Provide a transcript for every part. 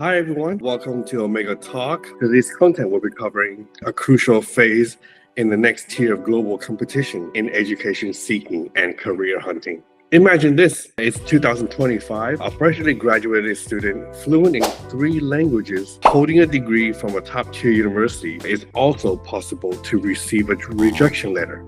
Hi everyone, welcome to Omega Talk. Today's content will be covering a crucial phase in the next tier of global competition in education seeking and career hunting. Imagine this, it's 2025, a freshly graduated student fluent in 3 languages holding a degree from a top tier university is also possible to receive a rejection letter.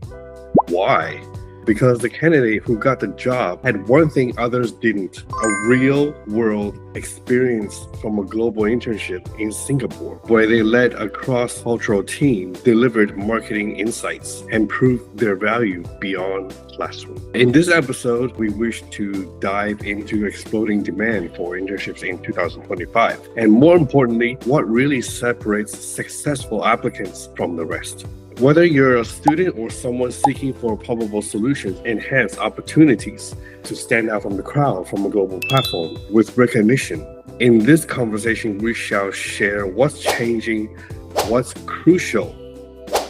Why? Because the candidate who got the job had one thing others didn't, a real-world experience from a global internship in Singapore, where they led a cross-cultural team, delivered marketing insights, and proved their value beyond classroom. In this episode, we wish to dive into exploding demand for internships in 2025, and more importantly, what really separates successful applicants from the rest. Whether you're a student or someone seeking for probable solutions, enhance opportunities to stand out from the crowd from a global platform with recognition. In this conversation, we shall share what's changing, what's crucial,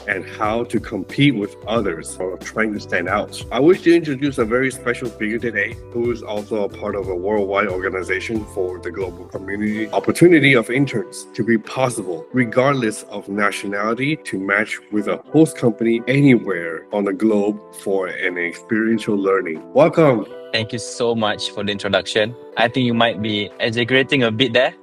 and how to compete with others who are trying to stand out. I wish to introduce a very special figure today who is also a part of a worldwide organization for the global community. Opportunity of interns to be possible regardless of nationality to match with a host company anywhere on the globe for an experiential learning. Welcome. Thank you so much for the introduction. I think you might be exaggerating a bit there.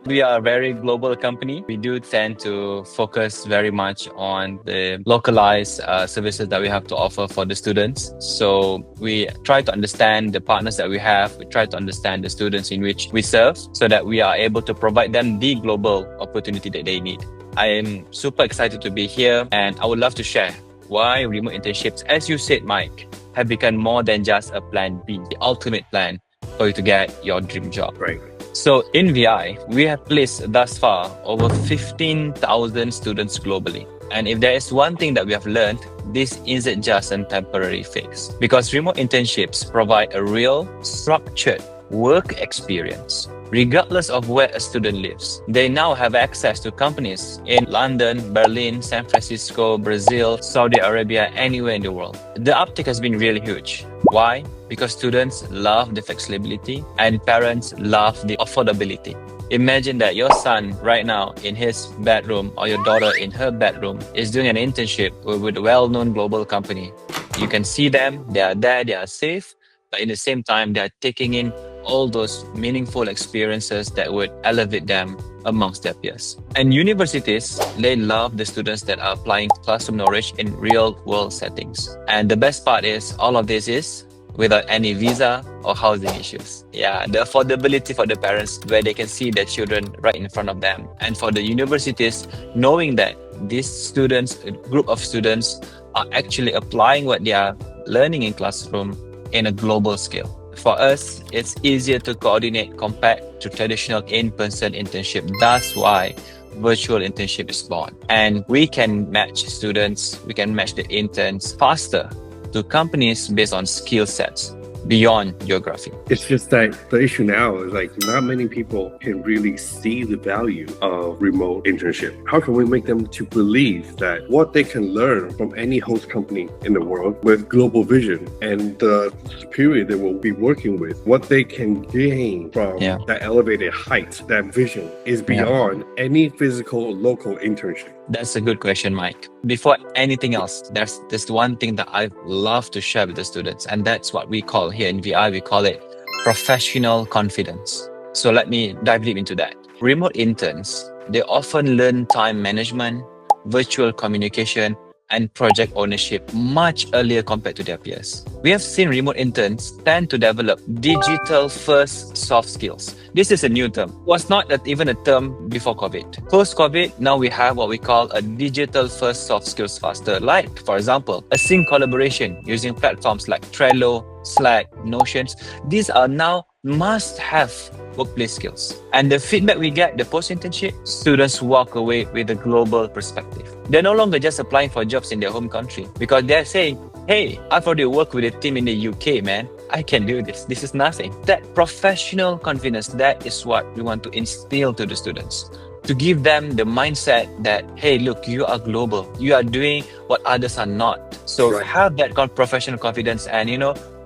We are a very global company. We do tend to focus very much on the localized services that we have to offer for the students. So we try to understand the partners that we have. We try to understand the students in which we serve so that we are able to provide them the global opportunity that they need. I am super excited to be here and I would love to share why remote internships, as you said, Mike, have become more than just a plan B, the ultimate plan for you to get your dream job. Right. So in VI, we have placed thus far over 15,000 students globally. And if there is one thing that we have learned, this isn't just a temporary fix. Because remote internships provide a real, structured work experience. Regardless of where a student lives, they now have access to companies in London, Berlin, San Francisco, Brazil, Saudi Arabia, anywhere in the world. The uptick has been really huge. Why? Because students love the flexibility and parents love the affordability. Imagine that your son right now in his bedroom or your daughter in her bedroom is doing an internship with a well-known global company. You can see them, they are there, they are safe, but in the same time, they are taking in all those meaningful experiences that would elevate them amongst their peers. And universities, they love the students that are applying classroom knowledge in real world settings. And the best part is all of this is without any visa or housing issues. Yeah, the affordability for the parents where they can see their children right in front of them. And for the universities, knowing that these students, a group of students are actually applying what they are learning in classroom in a global scale. For us, it's easier to coordinate compared to traditional in-person internship. That's why virtual internship is born. And we can match students, we can match the interns faster to companies based on skill sets beyond geography. It's just that the issue now is like not many people can really see the value of remote internship. How can we make them to believe that what they can learn from any host company in the world with global vision and the superior they will be working with, what they can gain from that elevated height, that vision is beyond any physical local internship? That's a good question, Mike. Before anything else, there's this one thing that I love to share with the students, and that's what we call here in VI, we call it professional confidence. So let me dive deep into that. Remote interns, they often learn time management, virtual communication, and project ownership much earlier compared to their peers. We have seen remote interns tend to develop digital-first soft skills. This is a new term. It was not even a term before COVID. Post-COVID, now we have what we call a digital-first soft skills faster. Like, for example, async collaboration using platforms like Trello, Slack, Notions. These are now must-have workplace skills. And the feedback we get, the post-internship, students walk away with a global perspective. They're no longer just applying for jobs in their home country because they're saying, hey, I've already worked with a team in the UK, man. I can do this. This is nothing. That professional confidence, that is what we want to instill to the students. To give them the mindset that, hey, look, you are global. You are doing what others are not. So have that professional confidence and,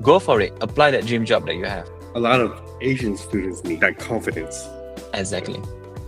go for it. Apply that dream job that you have. A lot of Asian students need that confidence Exactly.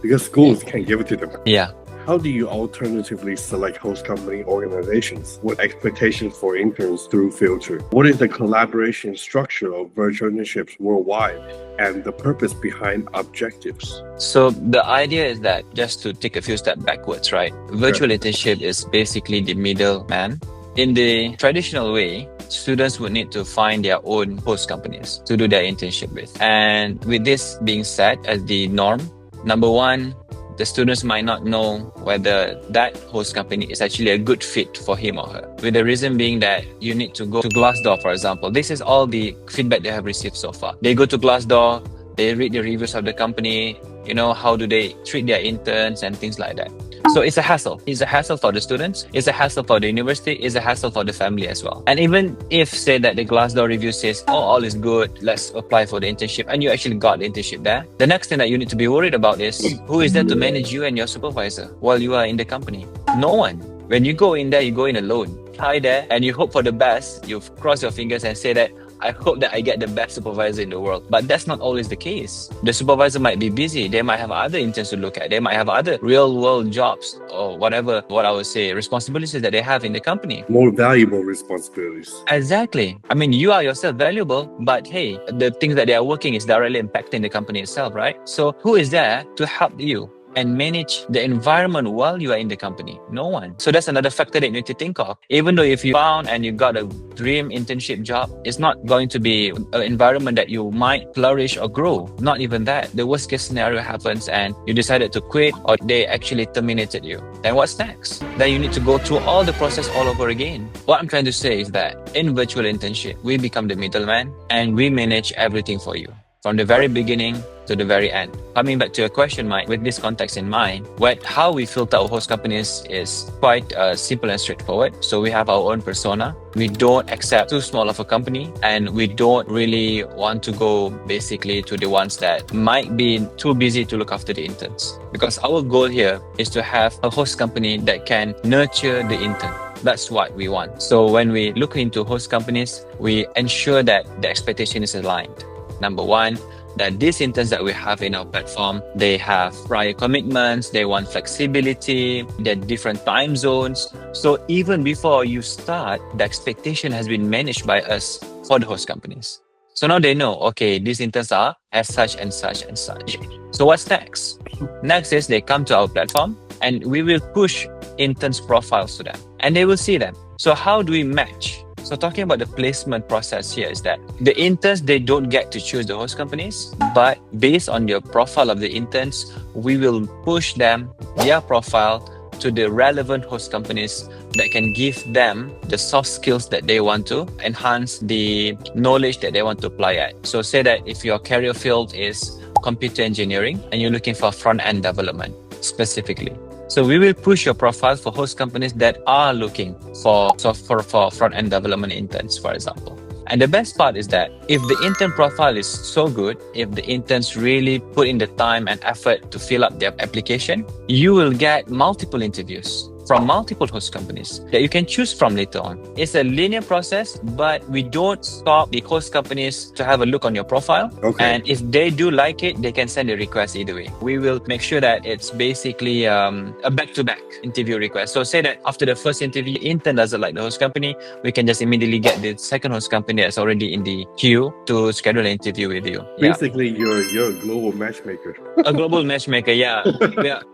Because schools can't give it to them. Yeah. How do you alternatively select host company organizations with expectations for interns through Filter? What is the collaboration structure of virtual internships worldwide and the purpose behind objectives? So the idea is that, just to take a few steps backwards, right? Virtual internship is basically the middleman. In the traditional way, students would need to find their own host companies to do their internship with. And with this being said as the norm, number one, the students might not know whether that host company is actually a good fit for him or her. With the reason being that you need to go to Glassdoor, for example. This is all the feedback they have received so far. They go to Glassdoor, they read the reviews of the company, how do they treat their interns and things like that. So it's a hassle. It's a hassle for the students. It's a hassle for the university. It's a hassle for the family as well. And even if, say, that the Glassdoor review says, oh, all is good, let's apply for the internship, and you actually got the internship there, the next thing that you need to be worried about is who is there to manage you and your supervisor while you are in the company? No one. When you go in there, you go in alone. Hi there, and you hope for the best. You cross your fingers and say that, I hope that I get the best supervisor in the world. But that's not always the case. The supervisor might be busy. They might have other interns to look at. They might have other real world jobs or whatever, what I would say, responsibilities that they have in the company. More valuable responsibilities. Exactly. I mean, you are yourself valuable, but hey, the things that they are working is directly impacting the company itself, right? So who is there to help you and manage the environment while you are in the company? No one. So that's another factor that you need to think of. Even though if you found and you got a dream internship job, it's not going to be an environment that you might flourish or grow. Not even that. The worst case scenario happens and you decided to quit or they actually terminated you. Then what's next? Then you need to go through all the process all over again. What I'm trying to say is that in virtual internship, we become the middleman and we manage everything for you, from the very beginning to the very end. Coming back to your question, Mike, with this context in mind, how we filter our host companies is quite simple and straightforward. So we have our own persona. We don't accept too small of a company, and we don't really want to go basically to the ones that might be too busy to look after the interns. Because our goal here is to have a host company that can nurture the intern. That's what we want. So when we look into host companies, we ensure that the expectation is aligned. Number one, that these interns that we have in our platform, they have prior commitments, they want flexibility, they're different time zones. So even before you start, the expectation has been managed by us for the host companies. So now they know, okay, these interns are as such and such and such. So what's next? Next is they come to our platform and we will push interns' profiles to them and they will see them. So how do we match? So talking about the placement process here is that the interns, they don't get to choose the host companies, but based on your profile of the interns, we will push them, their profile, to the relevant host companies that can give them the soft skills that they want to enhance the knowledge that they want to apply at. So say that if your career field is computer engineering and you're looking for front-end development specifically. So we will push your profile for host companies that are looking for front-end development interns, for example. And the best part is that if the intern profile is so good, if the interns really put in the time and effort to fill up their application, you will get multiple interviews from multiple host companies that you can choose from later on. It's a linear process, but we don't stop the host companies to have a look on your profile. Okay. And if they do like it, they can send a request either way. We will make sure that it's basically a back-to-back interview request. So say that after the first interview, intern doesn't like the host company, we can just immediately get the second host company that's already in the queue to schedule an interview with you. Basically, you're a global matchmaker. A global matchmaker, yeah.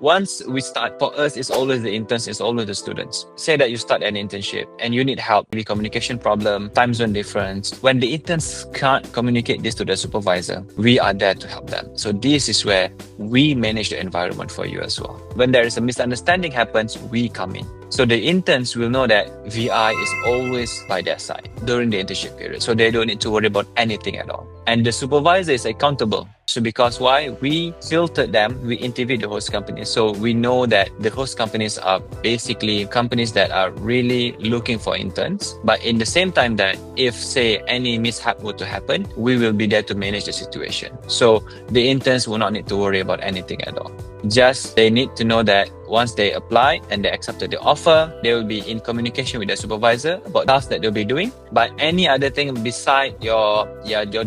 Once we start, for us, it's always the interns, it's always the students. Say that you start an internship and you need help with communication problem, time zone difference. When the interns can't communicate this to the supervisor, we are there to help them. So this is where we manage the environment for you as well. When there is a misunderstanding happens, we come in. So the interns will know that VI is always by their side during the internship period. So they don't need to worry about anything at all. And the supervisor is accountable. So because why? We filtered them, we interviewed the host companies. So we know that the host companies are basically companies that are really looking for interns. But in the same time that if, say, any mishap were to happen, we will be there to manage the situation. So the interns will not need to worry about anything at all. Just they need to know that once they apply and they accepted the offer, they will be in communication with the supervisor about tasks that they'll be doing. But any other thing beside your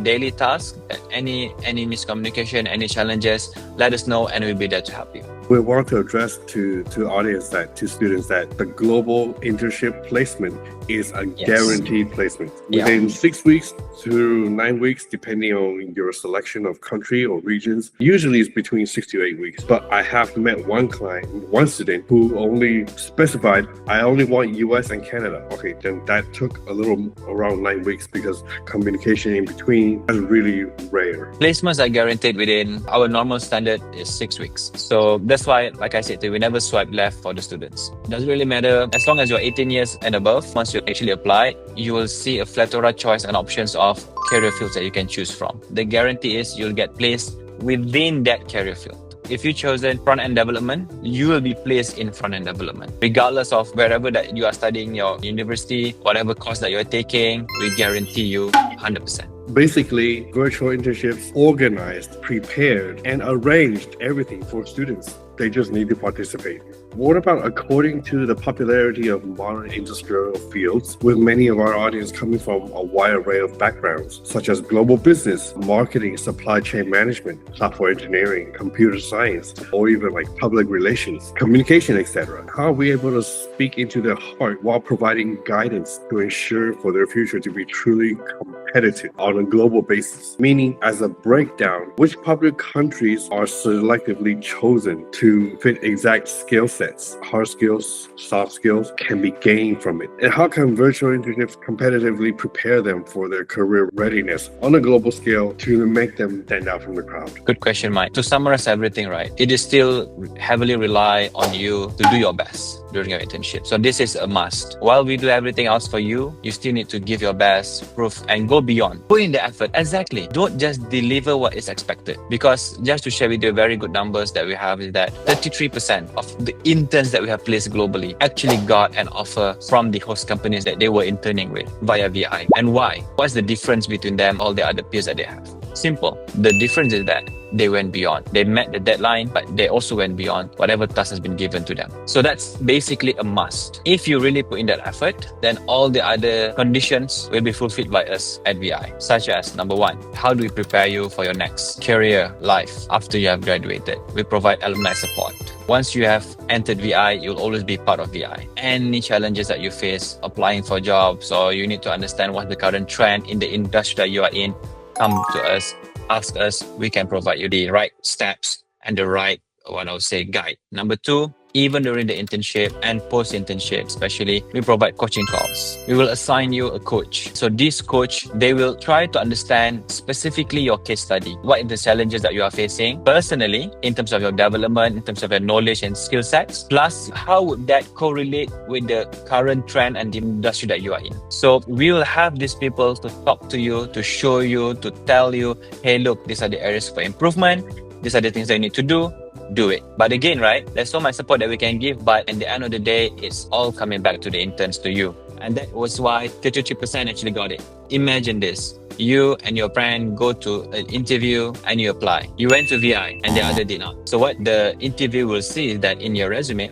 daily task, any miscommunication, any challenges, let us know and we'll be there to help you. We want to address to audience to students that the global internship placement is a guaranteed placement. Within 6 weeks to 9 weeks, depending on your selection of country or regions, usually it's between 6 to 8 weeks. But I have met one client, one student who only specified, I only want US and Canada. Okay, then that took a little around 9 weeks because communication in between is really rare. Placements are guaranteed within our normal standard is 6 weeks. So that's why, like I said, we never swipe left for the students. Doesn't really matter. As long as you're 18 years and above, once you actually apply, you will see a plethora choice and options of career fields that you can choose from. The guarantee is you'll get placed within that career field. If you chosen front-end development, you will be placed in front-end development. Regardless of wherever that you are studying, your university, whatever course that you're taking, we guarantee you 100%. Basically, virtual internships organized, prepared, and arranged everything for students. They just need to participate. What about according to the popularity of modern industrial fields, with many of our audience coming from a wide array of backgrounds, such as global business, marketing, supply chain management, software engineering, computer science, or even like public relations, communication, etc. How are we able to speak into their heart while providing guidance to ensure for their future to be truly competitive on a global basis? Meaning, as a breakdown, which public countries are selectively chosen to fit exact skill sets, hard skills, soft skills can be gained from it? And how can virtual internships competitively prepare them for their career readiness on a global scale to make them stand out from the crowd? Good question, Mike. To summarize everything, right, it is still heavily rely on you to do your best during your internship. So this is a must. While we do everything else for you, you still need to give your best, proof, and go beyond. Put in the effort. Exactly. Don't just deliver what is expected. Because just to share with you very good numbers that we have is that 33% of the interns that we have placed globally actually got an offer from the host companies that they were interning with via VI. And why? What's the difference between them, all the other peers that they have? Simple. The difference is that they went beyond. They met the deadline, but they also went beyond whatever task has been given to them. So that's basically a must. If you really put in that effort, then all the other conditions will be fulfilled by us at VI, such as number one, how do we prepare you for your next career life after you have graduated? We provide alumni support. Once you have entered VI, you'll always be part of VI. Any challenges that you face applying for jobs, or you need to understand what's the current trend in the industry that you are in, come to us, ask us, we can provide you the right steps and the right, guide. Number two, even during the internship and post-internship, especially, we provide coaching calls. We will assign you a coach. So this coach, they will try to understand specifically your case study. What are the challenges that you are facing personally in terms of your development, in terms of your knowledge and skill sets, plus how would that correlate with the current trend and the industry that you are in. So we will have these people to talk to you, to show you, to tell you, hey, look, these are the areas for improvement. These are the things that you need to do it. But again, right, there's so much support that we can give, but at the end of the day, it's all coming back to the interns, to you. And that was why 33% actually got it. Imagine this. You and your friend go to an interview and you apply. You went to VI and the other did not. So what the interview will see is that in your resume,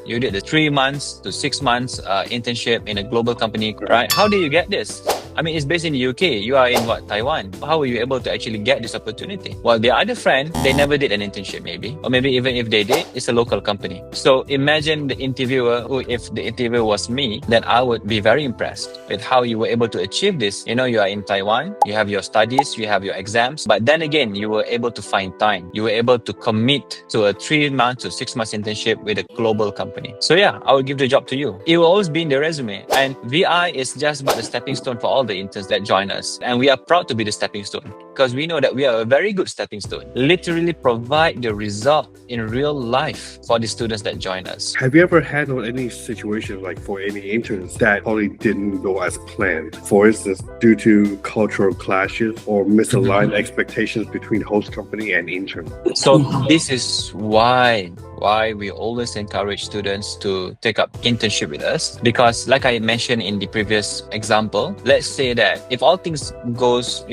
you did the 3 months to 6 months internship in a global company, right? How did you get this? I mean, it's based in the UK. You are in Taiwan. How were you able to actually get this opportunity? Well, the other friend, they never did an internship maybe. Or maybe even if they did, it's a local company. So imagine the interviewer who, if the interviewer was me, then I would be very impressed with how you were able to achieve this. You know, you are in Taiwan, you have your studies, you have your exams, but then again, you were able to find time. You were able to commit to a 3 months to 6 months internship with a global company. So yeah, I will give the job to you. It will always be in the resume. And VI is just but the stepping stone for all the interns that join us. And we are proud to be the stepping stone because we know that we are a very good stepping stone. Literally provide the result in real life for the students that join us. Have you ever handled any situation like for any interns that probably didn't go as planned? For instance, due to cultural clashes or misaligned expectations between host company and intern? So this is why why we always encourage students to take up internship with us. Because like I mentioned in the previous example, let's say that if all things goes,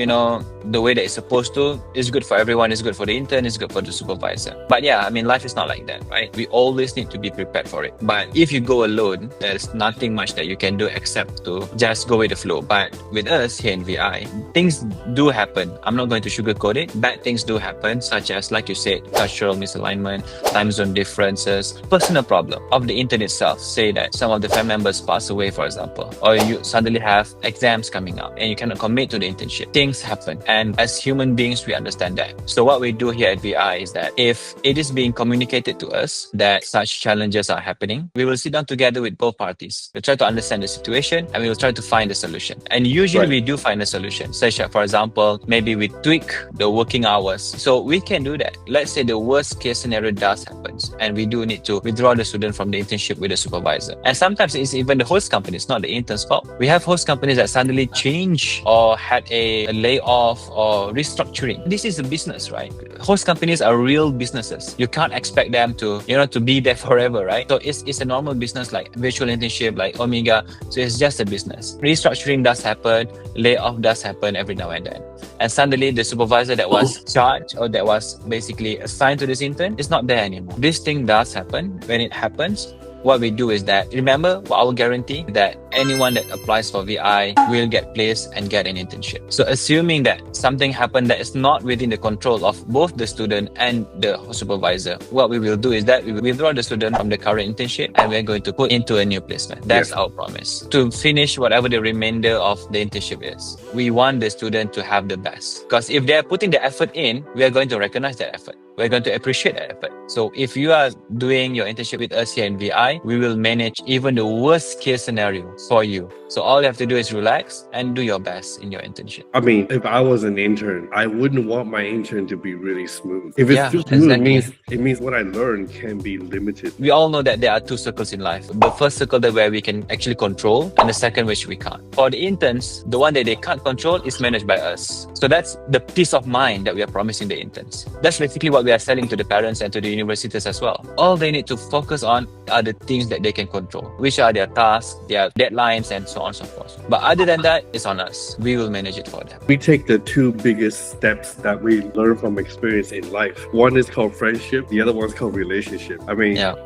the way that it's supposed to, it's good for everyone, it's good for the intern, it's good for the supervisor. But yeah, life is not like that, right? We always need to be prepared for it. But if you go alone, there's nothing much that you can do except to just go with the flow. But with us here in VI, things do happen. I'm not going to sugarcoat it. Bad things do happen, such as, like you said, cultural misalignment, time zone differences, personal problem of the intern itself. Say that some of the family members pass away, for example, or you suddenly have exams coming up and you cannot commit to the internship. Things happen. And as human beings, we understand that. So what we do here at VI is that if it is being communicated to us that such challenges are happening, we will sit down together with both parties. We'll try to understand the situation and we will try to find a solution. And usually we do find a solution, such as, for example, maybe we tweak the working hours. So we can do that. Let's say the worst case scenario does happen and we do need to withdraw the student from the internship with the supervisor. And sometimes it's even the host company, it's not the intern's fault. We have host companies that suddenly change or had a layoff or restructuring. This is a business, right? Host companies are real businesses. You can't expect them to, to be there forever, right? So it's a normal business like virtual internship, like Omega. So it's just a business. Restructuring does happen, layoff does happen every now and then. And suddenly the supervisor that was charged or that was basically assigned to this intern is not there anymore. This thing does happen. When it happens, what we do is that, remember our guarantee that anyone that applies for VI will get placed and get an internship. So assuming that something happened that is not within the control of both the student and the supervisor, what we will do is that we will withdraw the student from the current internship and we're going to put into a new placement. That's our promise. To finish whatever the remainder of the internship is, we want the student to have the best. Because if they're putting the effort in, we are going to recognize that effort. We're going to appreciate that effort. So if you are doing your internship with us here in VI, we will manage even the worst case scenario for you. So all you have to do is relax and do your best in your internship. If I was an intern, I wouldn't want my intern to be really smooth. If it's too smooth, it means what I learn can be limited. We all know that there are two circles in life. The first circle that where we can actually control and the second which we can't. For the interns, the one that they can't control is managed by us. So that's the peace of mind that we are promising the interns. That's basically what we are selling to the parents and to the universities as well. All they need to focus on are the things that they can control, which are their tasks, their deadlines, and so on and so forth. But other than that, it's on us. We will manage it for them. We take the two biggest steps that we learn from experience in life. One is called friendship. The other one is called relationship.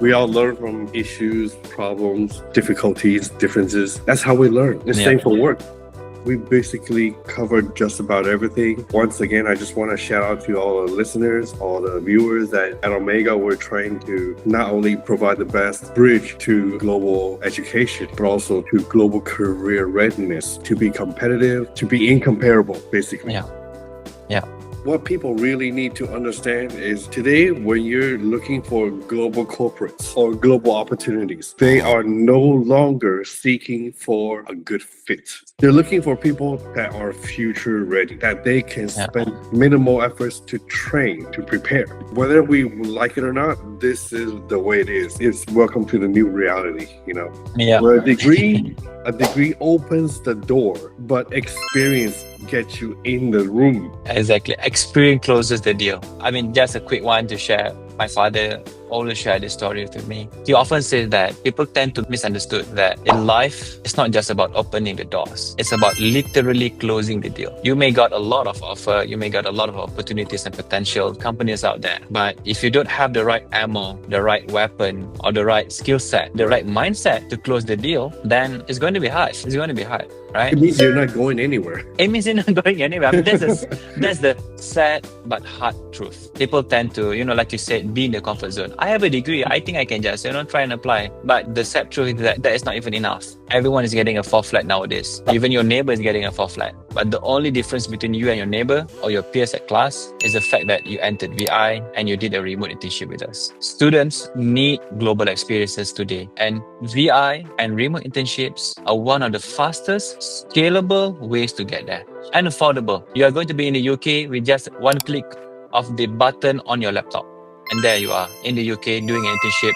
We all learn from issues, problems, difficulties, differences. That's how we learn. The same for work. We basically covered just about everything. Once again, I just want to shout out to all the listeners, all the viewers that at Omega, we're trying to not only provide the best bridge to global education, but also to global career readiness, to be competitive, to be incomparable, basically. Yeah. What people really need to understand is today, when you're looking for global corporates or global opportunities, they are no longer seeking for a good fit. They're looking for people that are future ready, that they can spend minimal efforts to train, to prepare. Whether we like it or not, this is the way it is. It's welcome to the new reality, Where a degree opens the door, but experience gets you in the room. Exactly. Experience closes the deal. Just a quick one to share. My father always shared this story with me. He often says that people tend to misunderstood that in life, it's not just about opening the doors. It's about literally closing the deal. You may got a lot of offer, you may got a lot of opportunities and potential companies out there. But if you don't have the right ammo, the right weapon, or the right skill set, the right mindset to close the deal, then it's going to be hard. It's going to be hard. Right? It means you're not going anywhere. It means you're not going anywhere. That's the sad but hard truth. People tend to, like you said, be in the comfort zone. I have a degree. I think I can just, try and apply. But the sad truth is that is not even enough. Everyone is getting a 4 flat nowadays. Even your neighbor is getting a 4 flat. But the only difference between you and your neighbor or your peers at class is the fact that you entered VI and you did a remote internship with us. Students need global experiences today. And VI and remote internships are one of the fastest, scalable ways to get there. And affordable. You are going to be in the UK with just one click of the button on your laptop. And there you are in the UK doing an internship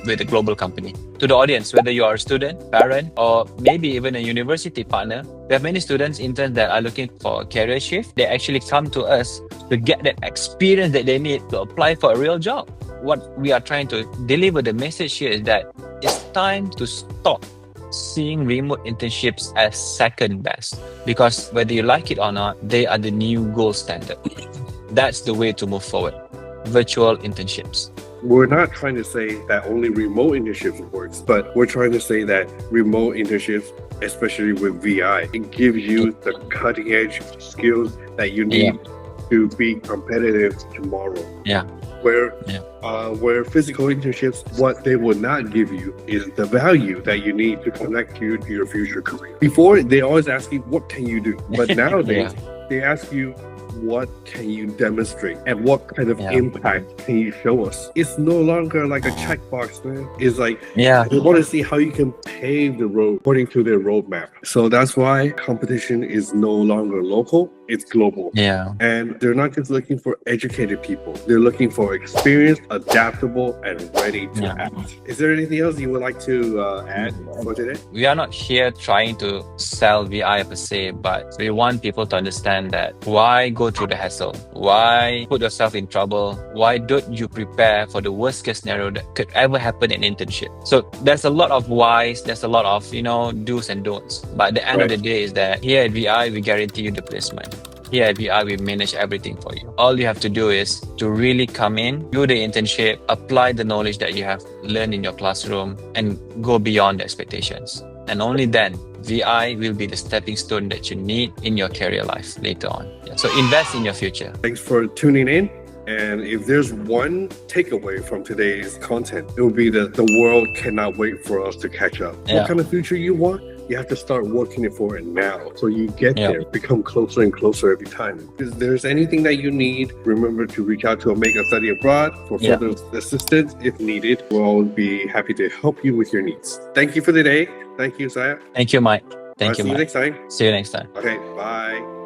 with a global company. To the audience, whether you are a student, parent, or maybe even a university partner, we have many students, interns that are looking for a career shift. They actually come to us to get that experience that they need to apply for a real job. What we are trying to deliver the message here is that it's time to stop seeing remote internships as second best, because whether you like it or not, they are the new gold standard. That's the way to move forward. Virtual internships. We're not trying to say that only remote internships works, but we're trying to say that remote internships, especially with VI, it gives you the cutting edge skills that you need to be competitive tomorrow. Where physical internships, what they will not give you is the value that you need to connect you to your future career. Before, they always ask you, what can you do? But nowadays, they ask you, what can you demonstrate and what kind of impact can you show us? It's no longer like a checkbox, man. It's like they want to see how you can pave the road according to their roadmap. So that's why competition is no longer local, it's global. And they're not just looking for educated people, they're looking for experienced, adaptable, and ready to act. Is there anything else you would like to add for today? We are not here trying to sell VI per se, but we want people to understand that why go through the hassle? Why put yourself in trouble? Why don't you prepare for the worst case scenario that could ever happen in internship? So there's a lot of whys, there's a lot of, do's and don'ts. But at the end of the day is that here at VI, we guarantee you the placement. Here at VI, we manage everything for you. All you have to do is to really come in, do the internship, apply the knowledge that you have learned in your classroom, and go beyond the expectations. And only then, VI will be the stepping stone that you need in your career life later on. So invest in your future. Thanks for tuning in. And if there's one takeaway from today's content, it will be that the world cannot wait for us to catch up. What kind of future you want? You have to start working for it now. So you get there, become closer and closer every time. If there's anything that you need, remember to reach out to Omega Study Abroad for further assistance if needed. We'll always be happy to help you with your needs. Thank you for today. Thank you, Saya. Thank you, Mike. Thank you, See Mike. you next time. See you next time. Okay, bye.